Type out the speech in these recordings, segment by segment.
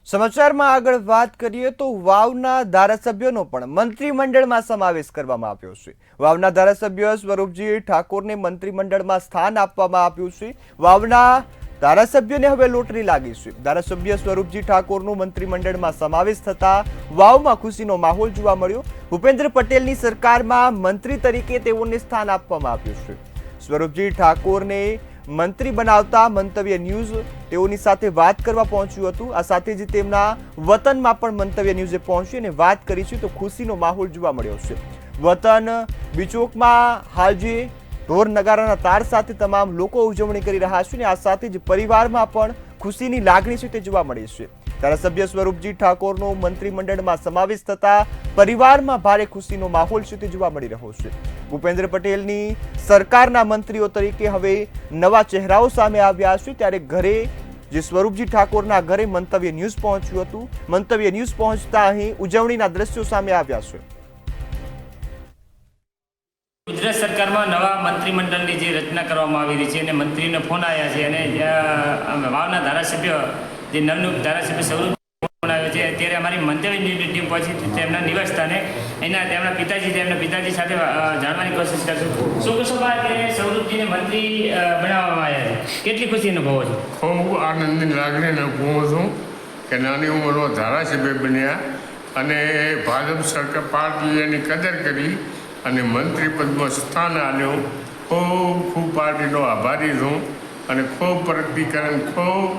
સમાચારમાં આગળ વાત કરીએ તો વાવના ધારાસભ્યોનો પણ મંત્રીમંડળમાં સમાવેશ કરવામાં આવ્યો છે। વાવના ધારાસભ્ય સ્વરૂપજી ઠાકોરને મંત્રીમંડળમાં સ્થાન આપવામાં આવ્યું છે। વાવના ધારાસભ્યને હવે લોટરી લાગી છે। ધારાસભ્ય સ્વરૂપજી ઠાકોરનું મંત્રીમંડળમાં સમાવેશ થતા વાવમાં ખુશીનો માહોલ જોવા મળ્યો। ભૂપેન્દ્ર પટેલની સરકારમાં મંત્રી તરીકે તેઓને સ્થાન આપવામાં આવ્યું છે। સ્વરૂપજી ઠાકોરને મંત્રી બનાવતા મંતવ્ય ન્યૂઝ તેઓની સાથે વાત કરવા પહોંચ્યું હતું। આ સાથે જ તેમના વતનમાં પણ મંતવ્ય ન્યૂઝે પહોંચી અને વાત કરી છે તો ખુશીનો માહોલ જોવા મળ્યો છે। વતન બિચોકમાં હાલ જે ઢોર નગારાના તાર સાથે તમામ લોકો ઉજવણી કરી રહ્યા છે અને આ સાથે જ પરિવારમાં પણ ખુશીની લાગણી છે તે જોવા મળી છે। ધારાસભ્ય સ્વરૂપજી ઠાકોરનો મંત્રીમંડળમાં સમાવેશ થતા પરિવારમાં ભારે ખુશીનો માહોલ છે તે જોવા મળી રહ્યો છે। ભૂપેન્દ્ર પટેલની સરકારના મંત્રીઓ તરીકે હવે નવા ચહેરાઓ સામે આવ્યા છે। ત્યારે ઘરે જે સ્વરૂપજી ઠાકોરના ઘરે મંતવ્ય ન્યૂઝ પહોંચ્યું હતું। મંતવ્ય ન્યૂઝ પહોંચતા અહીં ઉજવણીના દ્રશ્યો સામે આવ્યા છે। ગુજરાત સરકારમાં નવા મંત્રીમંડળની જે રચના કરવામાં આવી રહી છે અને મંત્રીને ફોન આવ્યા છે અને વાવના ધારાસભ્ય જે નવનિયુક્ત ધારાસભ્ય સ્વરૂપ ફોન આવ્યો છે ત્યારે અમારી મંતવ્ય ન્યૂઝની ટીમ પહોંચી તેમના નિવાસ સ્થાને તેમના પિતાજી સાથે જાણવાની કોશિશ કરશું। શું કહેશો કે સ્વરૂપજીને મંત્રી બનાવવામાં આવ્યા છે, કેટલી ખુશી અનુભવો છો? ખૂબ આનંદની લાગણી અનુભવું છું કે નાની ઉંમરમાં ધારાસભ્ય બન્યા અને ભાજપ સરકાર પાર્ટીએ એની કદર કરી અને મંત્રી પદમાં સ્થાન આપ્યું। ખૂબ પાર્ટીનો આભારી છું અને ખૂબ પ્રગતિકરણ ખૂબ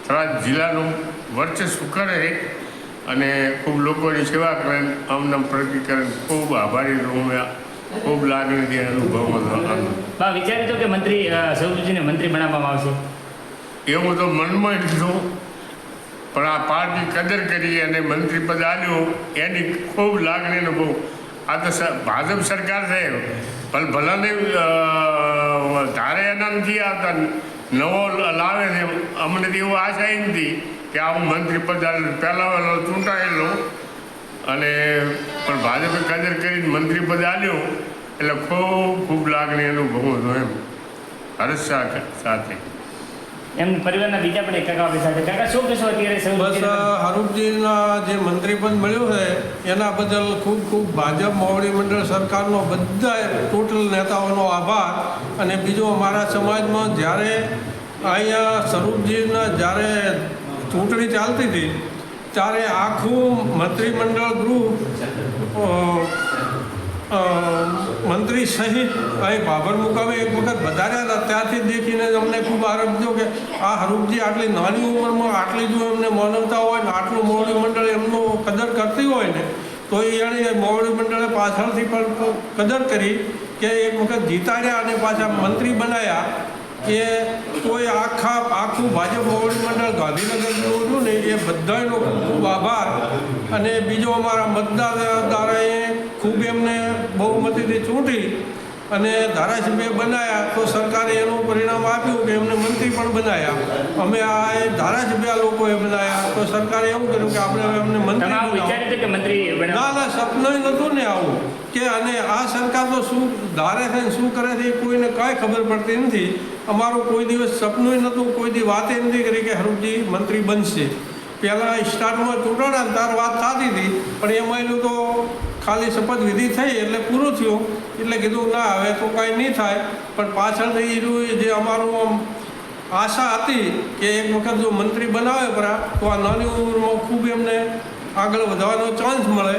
થરાદ જિલ્લાનું વર્ચસ્વ કરે અને ખૂબ લોકોની સેવા કરે આમના પ્રગતિકરણ ખૂબ આભારી છું। ખૂબ લાગણીથી અનુભવ વિચાર્યું હતું કે મંત્રી સ્વરૂપજીને મંત્રી બનાવવામાં આવશે એવું તો મનમાં લીધું, પણ આ પાર્ટી કદર કરી અને મંત્રી પદ આપ્યું એની ખૂબ લાગણી અનુભવ। આ તો ભાજપ સરકાર છે પણ ભલાને ધારે એના નથી આવતા, નવો લાવે છે। અમને તો એવું આશા નથી કે આવું મંત્રી પદ પહેલાં ચૂંટાયેલો અને પણ ભાજપે કદર કરીને મંત્રી પદ આપ્યું એટલે ખૂબ લાગણી અનુભવું છું એમ હર્ષ સાથે। એમ પરિવારના બીજા પણ એક કાકા આપણી સાથે કાકા શું કહેશો અત્યારે? બસ સ્વરૂપજીના જે મંત્રીપદ મળ્યું છે એના બદલ ખૂબ ભાજપ મોવડી મંડળ સરકારનો બધા ટોટલ નેતાઓનો આભાર। અને બીજો અમારા સમાજમાં જ્યારે અહીંયા સ્વરૂપજીના જ્યારે ચૂંટણી ચાલતી હતી ત્યારે આખું મંત્રીમંડળ ગ્રુપ મંત્રી સહિત અહીં બાબર મુકામે એક વખત વધાર્યા હતા। ત્યારથી દેખીને અમને ખૂબ આનંદ થયો કે આ સ્વરૂપજી આટલી નાની ઉંમરમાં આટલી જો એમને માનવતા હોય ને આટલું મોવડી મંડળ એમનું કદર કરતી હોય ને તો એણે મોવડી મંડળે પાછળથી પણ કદર કરી કે એક વખત જીતાડ્યા અને પાછા મંત્રી બનાવ્યા। કે કોઈ આખું ભાજપ મોવડી મંડળ ગાંધીનગર જેવું ને એ બધાનો ખૂબ આભાર। અને બીજો અમારા મતદારોએ ખૂબ એમને બહુમતીથી ચૂંટી અને ધારાસભ્ય બનાવ્યા તો સરકારે એનું પરિણામ આપ્યું કે એમને મંત્રી પણ બનાવ્યા। અમે આ ધારાસભ્ય લોકોએ બનાવ્યા તો સરકારે એવું કર્યું કે આપણે હવે અમને મંત્રી ના સપનું નહોતું ને આવું કે અને આ સરકાર તો શું ધારે છે શું કરે છે એ કોઈને કાંઈ ખબર પડતી નથી। અમારું કોઈ દિવસ સપનું નહોતું, કોઈ દી વાતે નથી કરી કે સ્વરૂપજી મંત્રી બનશે। પહેલાં સ્ટાર્ટમાં ચૂંટણા તાર વાત થતી હતી પણ એમાં એનું તો ખાલી શપથવિધિ થઈ એટલે પૂરું થયું એટલે કીધું ના હવે તો કાંઈ નહીં થાય। પણ પાછળથી એનું જે અમારું આશા હતી કે એક વખત જો મંત્રી બનાવે પરા તો આ નાની ઉંમરમાં ખૂબ એમને આગળ વધવાનો ચાન્સ મળે,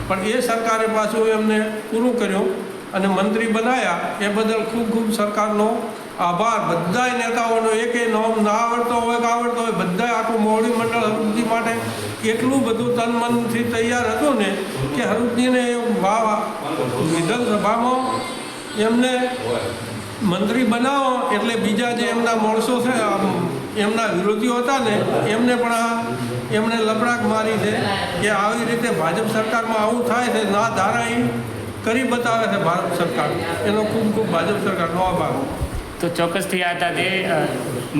પણ એ સરકારે પાછું એમને પૂરું કર્યું અને મંત્રી બનાવ્યા। એ બદલ ખૂબ સરકારનો આભાર। બધા નેતાઓનો એકે નામ ના આવડતો હોય કે આવડતો હોય બધાએ આખું મોવડી મંડળ સ્વરૂપજી માટે એટલું બધું તન મનથી તૈયાર હતું ને કે સ્વરૂપજીને વિધાનસભામાં એમને મંત્રી બનાવો એટલે બીજા જે એમના માણસો છે એમના વિરોધીઓ હતા ને એમને પણ એમને લપડાક મારી છે કે આવી રીતે ભાજપ સરકારમાં આવું થાય છે ના ધારા કરી બતાવે છે ભારત સરકાર। એનો ખૂબ ભાજપ સરકારનો આભાર। તો ચોક્કસથી આ હતા તે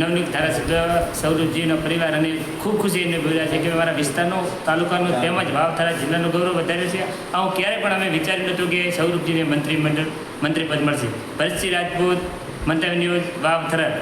નવનિયુક્ત ધારાસભ્ય સ્વરૂપજીનો પરિવાર અને ખૂબ ખુશી એને બોલ્યા છે કે અમારા વિસ્તારનો તાલુકાનું તેમજ વાવ થરાદ જિલ્લાનું ગૌરવ વધાર્યું છે। આવું ક્યારેય પણ અમે વિચાર્યું નહોતું કે સ્વરૂપજીને મંત્રી પદ મળશે। ભરતસિંહ રાજપૂત, મંતવ્ય ન્યૂઝ, વાવ થરાદ।